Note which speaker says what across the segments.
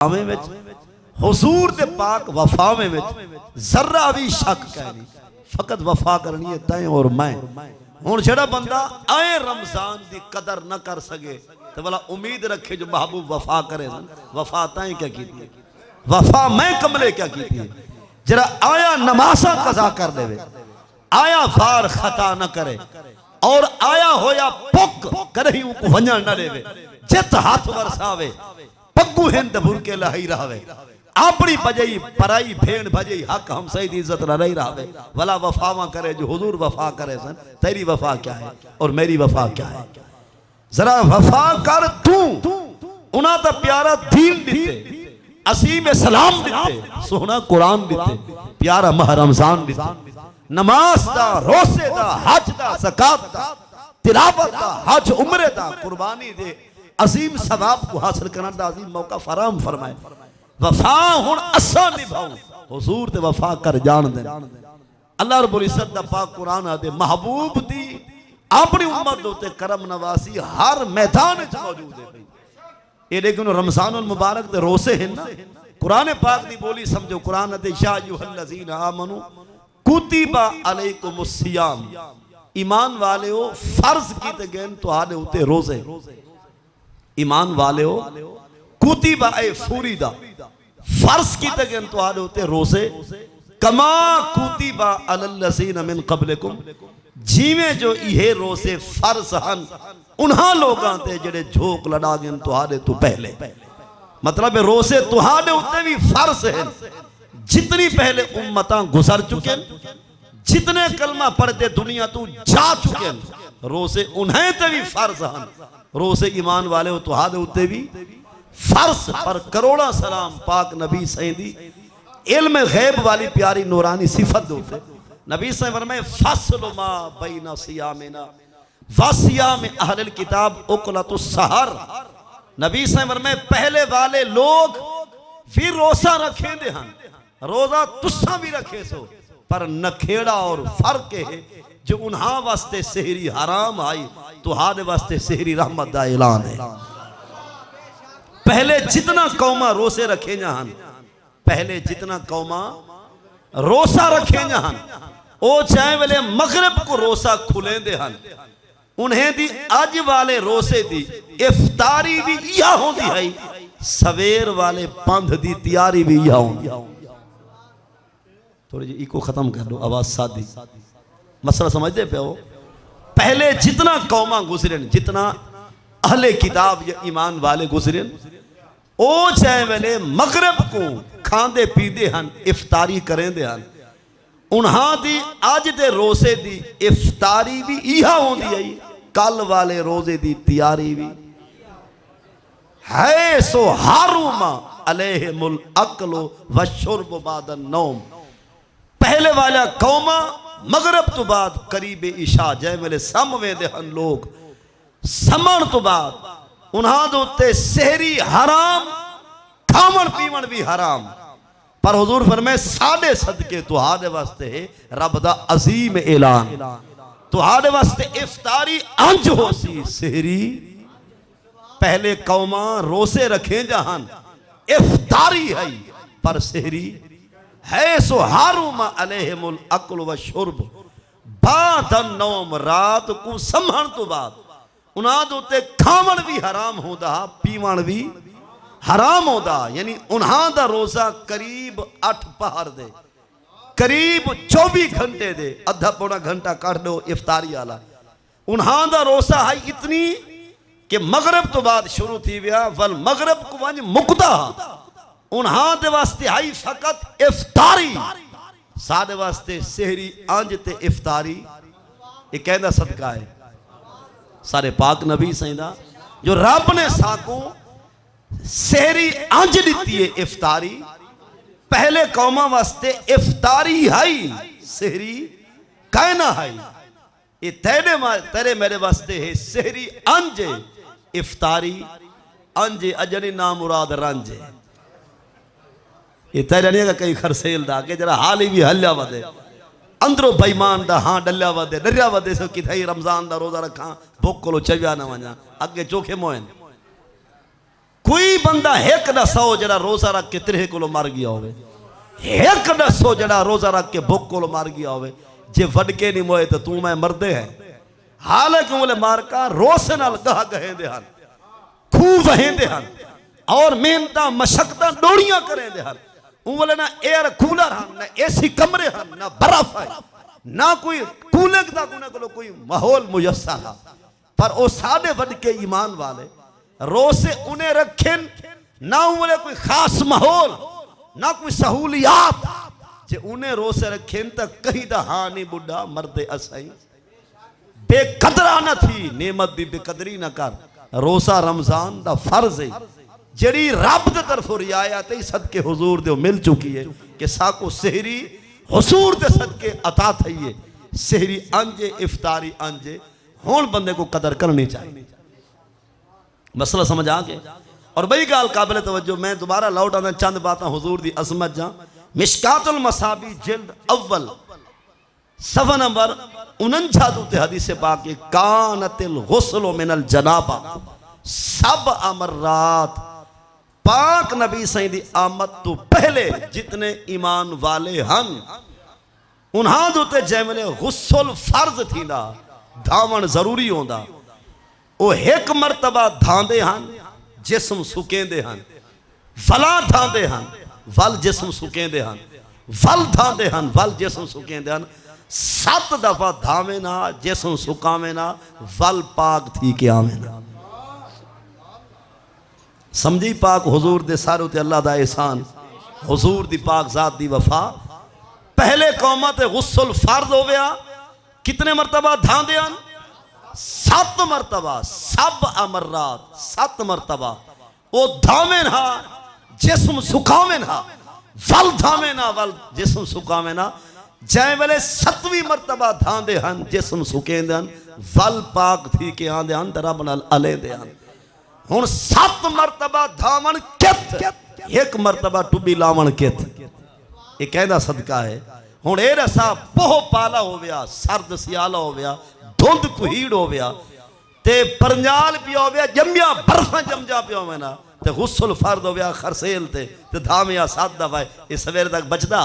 Speaker 1: आवे विच हुजूर दे पाक वफावे विच जर्रा भी शक कहनी फकत वफा करनी है तैं और मैं। हुण जेड़ा बंदा आए रमजान दी कदर न कर सके तो भला उम्मीद रखे जो महबूब वफा करे। वफा तैं क्या की, वफा मैं कमले क्या की थी। जरा आया नमाजा कजा कर देवे, आया फार खता न करे और आया होया पुक करही को वंजण न देवे। जित हाथ वरसावे पग्गू हिंद भुरके लही रहावे, अपनी बजई पराई भेड़ भजई हक हम सही इज्जत न रही रहावे। भला वफावा करे जो हुजूर वफा करे सन। तेरी वफा क्या है और मेरी वफा क्या है। जरा वफा कर तू, उना तो प्यारा दीन दिते, असीम सलाम दिते, सोहना कुरान दिते, प्यारा माह रमजान दिते, नमाज दा, रोसे दा, हज दा, ज़कात दा, तिलावत दा, हज उम्रे दा, कुर्बानी दे अजीम सवाब को हासिल करने दा अजीम मौका फराम फरमाए। वफा हुण असा निभाऊं हुजूर ते वफा कर जान दे। अल्लाह रब्बुल इज्जत दा पाक कुरान आदे महबूब दी अपनी उम्मत दे करम नवासी हर मैदान विच मौजूद है। ये लेकिन रमजानुल मुबारक दे रोसे हैं ना, कुरान पाक दी बोली समझो। कुरान दे या अय्युहल्लज़ीना आमनू कुतिबा अलैकुमुस सियाम, ईमान वालेओ फर्ज कीते गए तुहाडे उते रोजे। ईमान वालेओ कुतिबा ए फरीदा फर्ज कीते गए तुहाडे उते रोजे। कमा कुतिबा अलल्लज़ीना मिन क़ब्लिकुम, जिवें जो इहे रोजे फर्ज हन उन्हां लोगां ते जेड़े झोक लड़ा गए तुहाडे तो पहले। मतलब रोजे तुहाडे उत्ते भी फर्ज हैं। जितनी पहले उम्मतां गुजर चुके, जितने कलमा पढ़ते दुनिया तू जा चुके, रोजे उन्हें ते भी फर्ज हन। रोजे ईमान वाले तुहाडे उत्ते भी फर्ज। पर करोड़ा सलाम पाक नबी सही दी इल्म गैब वाली प्यारी नूरानी सिफत दोते। नबी सही फरमाए फस्ल मा बैना सियामिना वसियाम अहलिल किताब उकलतुस सहर। नबी सही फरमाए पहले वाले लोग फिर रोजा रखे दे हन, रोजा तुसा भी रखे सो, पर नखेड़ा और फर्क है जो उन्हां वास्ते सेहरी हराम आई तुहाडे वास्ते सेहरी रहमत दा ऐलान है। पहले जितना कौमा रोसे रखे जहां, पहले जितना कौमा रोसा रखे जहां, ओ चाहे वेले मगरिब को रोसा खुले दे हन, उन्हें दी अज वाले रोसे दी इफ्तारी भी यह होती है, सवेर वाले पंध दी तैयारी भी यह होती है। थोड़ी जी इको खत्म कर दो, आवाज सादी, मसला समझते पे हो। पहले जितना कौमा गुजरन, जितना अहले किताब या ईमान वाले गुजरन, ओ चाहे वेले मगरिब को खांदे पीते हन, इफ्तारी करेंदे हन, उन्हां दी अज दे रोजे दी इफ्तारी भी यह होती है, कल वाले रोजे दी तैयारी भी है। सो हारुमा अलैहिमुल अक्लु वशुर्ब बादन नौम। पहले वाला कौमा मगरब तो बाद करीब इशा जय मेले सम वेंदे हन लोग, समण तो बाद उन्हां दे उत्ते सेहरी हराम, खावण पीवण भी हराम। पर हुजूर फरमाए साडे सदके तुहाडे वास्ते रब दा अजीम ऐलान, तुहाडे वास्ते इफ्तारी अंज होसी सेहरी। पहले कौमा रोसे रखे जहान, इफ्तारी है पर सेहरी है। सो हारुमा अलैहिमुल अक्ल व शुर्ब बादन नौम, रात को संभण तो बाद उन्हां दे उत्ते खावण भी हराम होंदा, पीवण भी हराम होंदा। यानी उन्हां दा रोजा करीब 8 पहर दे, करीब 24 घंटे दे, अद्धा पौना घंटा काट दो इफ्तारी वाला। उन्हां दा रोजा है इतनी कि मगरिब तो बाद शुरू थी विया, वल मगरिब को वंज मुकदा उन्हां दे वास्ते आई फकत इफ्तारी। साडे वास्ते सेहरी अंज ते इफ्तारी ये कहंदा सदका है सारे पाक नबी सईदा, जो रब ने साको सेहरी अंज दिती है इफ्तारी। पहले कौमा वास्ते इफ्तारी है, सेहरी कहना है। ये तेरे मेरे वास्ते है सेहरी अंज, इफ्तारी अंज अजनी ना मुराद रंज। ये तेरे नहीं कई खरसेल दा के जरा हाल ही भी हल्या वदे, अंदरों बेईमान दा हाँ डल्या वदे, डरिया वदे सो कि थई रमजान दा रोजा रखा भुख को चव्या ना वजा, अगे चोखे मोहन कोई बंदा एक न सौ जरा रोजा रख के तिरहे को मर गया होवे, एक न सौ जरा रोजा रख के भुख को मर गया होवे। जे वडके नहीं मोए तो तू मैं मरदे हैं। हालांकि बोले मार का रोसे नाल गह गहेंदे हन, खूब वहेंदे हन और मेहनता मशक्कतां डोड़ियां करेंदे हन। बोले ना एयर कूलर हन, ना एसी कमरे हन, ना बर्फ है, ना कोई कूलर दा कोई माहौल मुयस्सर है। पर वो सादे वडके ईमान वाले रोसे उन्हें रखें ना बोले कोई खास माहौल ना कोई सहूलियात, जे उन्हें रोसे रखें तो कहीं दा हाँ नहीं बुढ़ा मरदे असाई बेकदरा न थी, नेमत दी बेकदरी न कर। रोसा रमजान दा फर्ज है जड़ी रब दे तरफों रियायत है सदके हुजूर दे मिल चुकी है कि साको सहरी हुजूर दे सदके अता थई है। सहरी अंजे इफ्तारी अंजे हुन बंदे को कदर करनी चाहिए। मसला समझ आ गया। और बई गाल काबिल तवज्जो, मैं दोबारा लौट आना चंद बातें हुजूर दी अजमत जा। मिशकातुल मसाबी जिल्द अव्वल सफ़ा नंबर 49 ते हदीस पाक के कानतिल गुस्लु मिनल जनाबा सब अमरात। पाक नबी सही दी आमद तो पहले जितने ईमान वाले हन उन्हां दुते जैमले गुस्ल फर्ज थींदा, धावण जरूरी होंदा। वो एक मरतबा धांदे हन जिस्म सुकेंदे हन, वला धांदे हन वल जिस्म सुकेंदे हन, वल धांदे हन वल जिस्म सुकेंदे हन। 7 दफा धावे ना जिस्म सुकावे ना, वल पाक थी के आवे ना। समझी पाक हुजूर दे सारे ते अल्लाह दा एहसान, हुजूर दी पाक जात दी वफा। पहले कौमा ते गुस्ल फर्ज हो गया, कितने मरतबा धांदे हन? 7 मरतबा, सब अमरात 7 मरतबा। वो धावे ना जिस्म सुखावे ना, वल धावे ना वल जिस्म सुखावे ना। जै वेले 7वीं मरतबा धांदे हन जिस्म सुकेंदे हन, वल पाक थी के आंदे हन ते रब नाल अलेंदे हन। हुन 7 मरतबा धावन कित, एक मरतबा टुबी लावन कित। ये कहदा सदका है। हुन ए रसा पोह पाला हो गया, सर्द सियाला हो गया, धुंध कुहीड़ हो गया ते परंजाल पिया हो गया, जम्या बर्फा जमजा पिया होवे ना ते गुस्ल फर्द हो गया खरसेल ते धामिया 7 दफा। ये सवेरे तक बचदा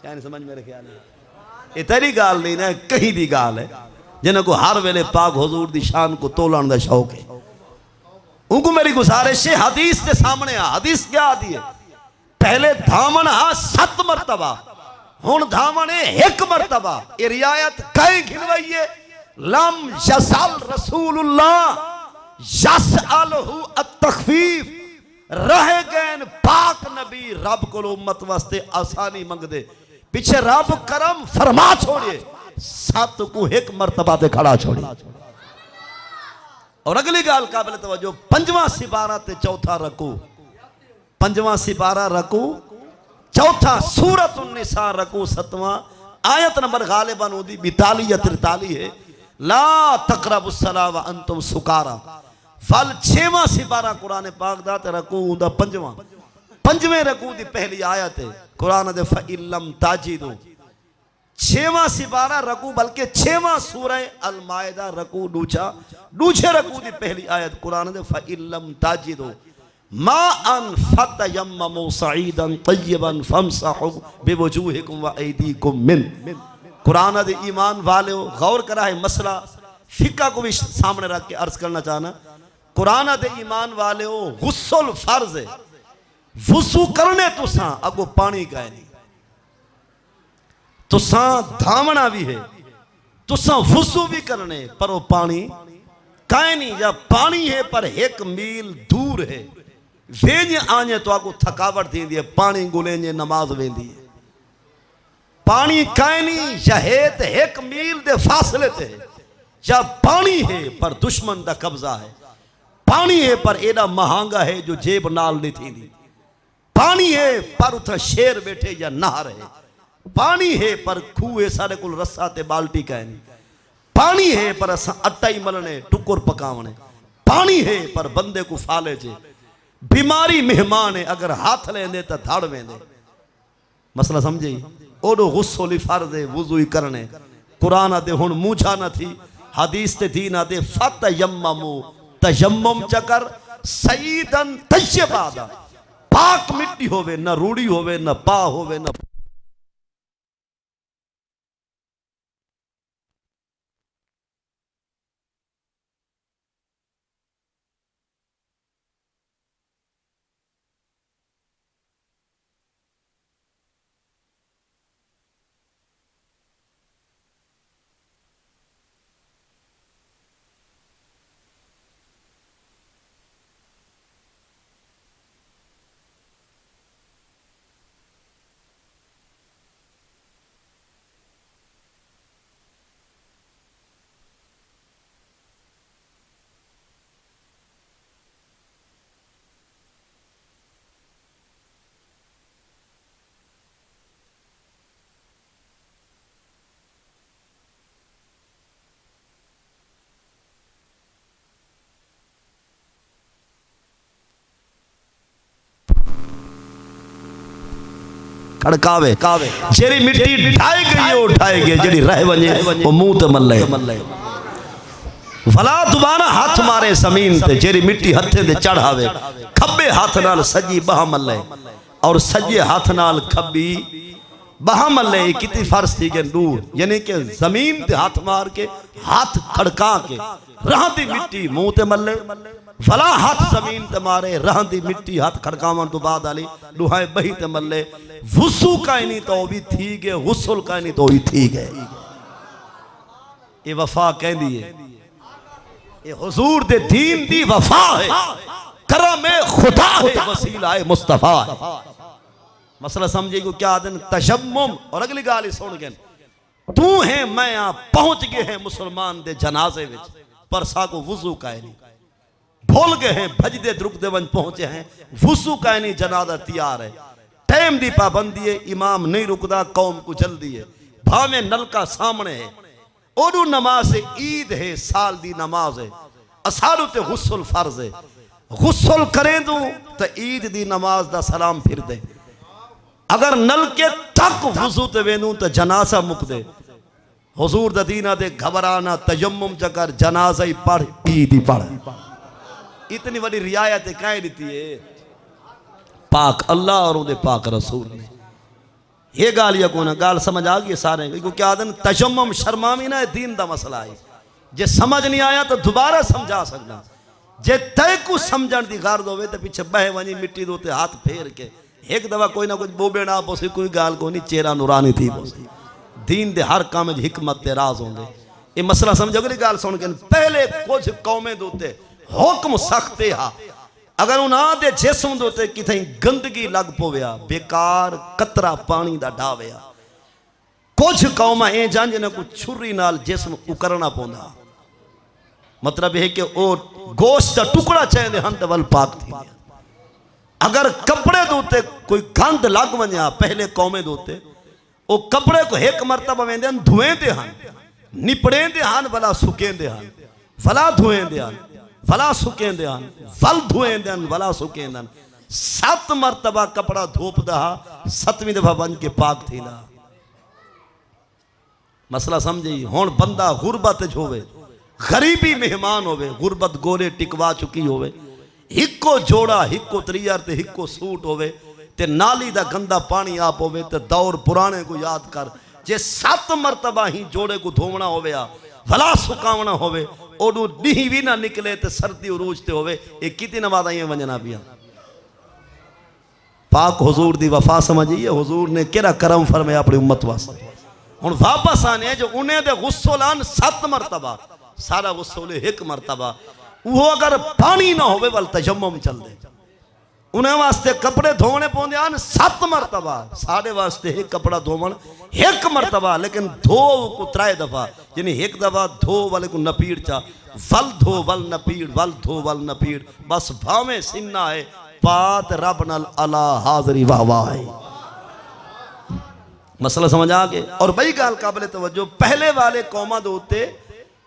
Speaker 1: क्या नहीं समझ मेरे ख्याल है। ये तेरी गाल नहीं ना, कहीं दी गाल है जिन्हें को हर वेले पाक हुजूर दी शान को तोलन दा शौक है। उनको मेरी गुजारिश है हदीस के सामने आ। हदीस क्या आती है? पहले धामन हा 7 मरतबा, हुन धामन है 1 मरतबा। ये रियायत कहीं खिलवाई है, लम यसल रसूलुल्लाह यसअलहु अत-तखफीफ। रह गए पाक नबी रब को उम्मत वास्ते आसानी मंगदे, पीछे रब करम फरमा छोड़िए, 7 को 1 मरतबा ते खड़ा छोड़िए। और अगली गाल काबिल तवज्जो, 5वां सिपारा ते चौथा रकू, 5वां सिपारा रकू, चौथा सूरत उन्निसा रकू 7वां आयत नंबर गालिबन उदी 42 या 43 है। ला तक़रबुस सला व अंतुम सुकारा। फल 6वां सिपारा कुरान पाक दा ते रकू उदा 5वें रकू दी पहली आयत है कुरान दे फ़इल्लम ताजिदू। 6वां सिपारा रकू बल्कि 6वां सूरह अल माइदा रकू दूजे रकू दी पहली आयत कुरान दे फ़इल्लम ताजिदू मा अन फतयम्ममु सईदन तय्यबन फमसहु बिवजूहिकुम व अयदीकुम मिन। कुरान दे ईमान वाले गौर करा है, मसला फिका को भी सामने रख के अर्ज करना चाहना। कुरान दे ईमान वाले गुस्ल फर्ज है, वुसू करने तुसा अगो पानी का नहीं, तुसा धावना भी है, तुसा वुसू भी करने पर वो पानी काए नहीं। या पानी है पर 1 मील दूर है, वेज आने तो आपको थकावट थी है, पानी गुलेंजे नमाज वेंदी है। पानी काए नहीं या है तो 1 मील दे फासले ते है, या पानी है पर दुश्मन का कब्जा है, पानी है पर एडा महंगा है जो जेब नाल नहीं थी, पानी है पर उथा शेर बैठे या नहर है, पानी है पर खूह सारे को रस्सा ते बाल्टी का नहीं, पानी है पर असा अट्टा ही मलने टुकुर पकावने, पानी है पर बंदे को फाले चे, बीमारी मेहमान है अगर हाथ लेंदे तो धाड़ वेंदे। मसला समझे? ओडो गुस्सोली फर्ज है वुजू ही करने। कुरान दे हुन मूछा न थी, हदीस ते थी ना दे फतयम्ममु तयम्मुम चकर सईदन तय्यबा दा पाक मिट्टी होवे, न रूड़ी होवे, न पा होवे, न खड़कावे जेरी मिट्टी ढाई गई उठाए गए, जेरी रह वने वो मुंह ते मल्ले। भला दोबारा हाथ मारे जमीन ते, जेरी मिट्टी हथे ते चढ़ावे, खब्बे हाथ नाल सजी बाह मल्ले और सजे हाथ नाल खब्बी बाह मल्ले। कितनी फर्ज थी के दूर, यानी कि जमीन ते हाथ मार के, हाथ खड़का के रहती मिट्टी मुंह ते मल्ले। भला हाथ जमीन ते मारे, रहती मिट्टी हाथ खड़कावन तो बाद आली दुहाए बही ते मल्ले। वुसू का नहीं तो भी थी गए, हुस्ल का नहीं तो भी थी गए। ये वफा कह दी है, ये हुजूर दे दीन दी वफा है, करम खुदा है, वसीला है मुस्तफा है। मसला समझे को क्या दिन तशम्मुम। और अगली गाली सुन के, तू है मैं आ पहुंच गए हैं मुसलमान दे जनाजे विच, पर साको वुजू का नहीं, भूल गए हैं भजदे द्रुकदे वन पहुंचे हैं, वुजू का नहीं, जनाजा तैयार है, टाइम दी पाबंदी है, इमाम नहीं रुकदा, कौम को जल्दी है, भावे नलका सामने है, ओडू नमाज है, ईद है, साल दी नमाज है, असारू ते गुस्ल फर्ज है, गुस्ल करें दू तो ईद दी नमाज दा सलाम फिर दे, अगर नलके तक वुजू ते वेनू तो जनाजा मुक दे। हुजूर दा दीना दे घबराना, तयम्मुम चकर, जनाजा ही पढ़, ईद ही पढ़। इतनी बड़ी रियायत कह दी है पाक अल्लाह और उनके पाक रसूल ने। ये गाल या कोना गाल समझ आ गई सारे को क्या दिन तशम्मुम शर्मामी ना दीन दा मसला है। जे समझ नहीं आया तो दोबारा समझा सकना, जे तय को समझण दी गर्द होवे तो पीछे बह वनी मिट्टी दोते हाथ फेर के एक दफा कोई ना कुछ बोबे ना पोसी, कोई गाल को नहीं, चेहरा नूरानी थी पोसी। दीन दे हर काम में हिकमत ते राज होंदे। ये मसला समझ अगली गाल सुन के, पहले कुछ कौमें दोते हुक्म सख्ते हा, अगर उन्हां दे जिस्म दोते किथे गंदगी लग पवया, बेकार कतरा पानी दा डावया, कुछ कौमा ए जान जिन्हें कुछ छुरी नाल जिस्म उकरना पौंदा। मतलब है कि वो गोश्त का टुकड़ा चाहिए हंत वल पाक थी। अगर कपड़े दोते कोई गंद लग वनिया, पहले कौमे दोते वो कपड़े को एक मरतबा वेंदे धुएंदे हन, निपड़ेंदे हन, भला सुकेंदे हन, भला धुएंदे हन, भला सुकेंदे हन, वल धुएंदे हन, भला सुकेंदे हन। 7 मरतबा कपड़ा धोपदा, 7वीं दफा बन के पाक थी ना। मसला समझी। हुण बंदा गुरबत होवे, गरीबी मेहमान होवे, गुरबत गोरे टिकवा चुकी होवे, हिको जोड़ा हिको तरीयर ते हिको सूट होवे, ते नाली दा गंदा पानी आप होवे, ते दौर पुराने को याद कर, जे 7 मरतबा ही जोड़े को धोवना होवे, भला सुकावना होवे, ओडू डी भी ना निकले ते सर्दी उरूजते होवे, ये कितनी नमाज़ आई वंजना पिया। पाक हुजूर दी वफा समझिए, हुजूर ने केड़ा करम फरमाया अपनी उम्मत वास्ते। हुण वापस आने जो उन्हें दे गुस्सो लान 7 मरतबा, सारा गुस्सो ले 1 मरतबा, वो अगर पानी ना होवे वल तयम्मुम चल दे। उन्हें वास्ते कपड़े धोने पौंदे आन 7 मरतबा, साढ़े वास्ते 1 कपड़ा धोवन 1 मरतबा, लेकिन धो को 3 दफा, यानी 1 दफा धो वाले को नपीड़ चा, वल धो वल नपीड़, वल धो वल नपीड़, बस भावे सिन्ना है पात रब नल अला हाजरी वाह वाह है। मसला समझ आ गए। और बई गाल काबिल तवज्जो, पहले वाले कौमा दे उत्ते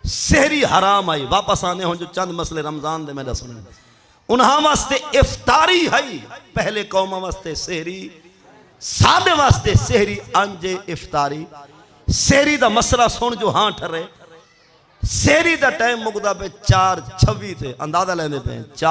Speaker 1: सहरी हराम आई, वापस आने हो जो चंद मसले रमजान दे मैं दसने, उन्हां वास्ते इफ्तारी है, पहले कौमा वास्ते सहरी, सादे वास्ते सहरी अंजे इफ्तारी। सहरी दा मसला सुन जो हाँ ठरे, सहरी दा टाइम मुकदा पे 4:26 थे, अंदाजा लेने पे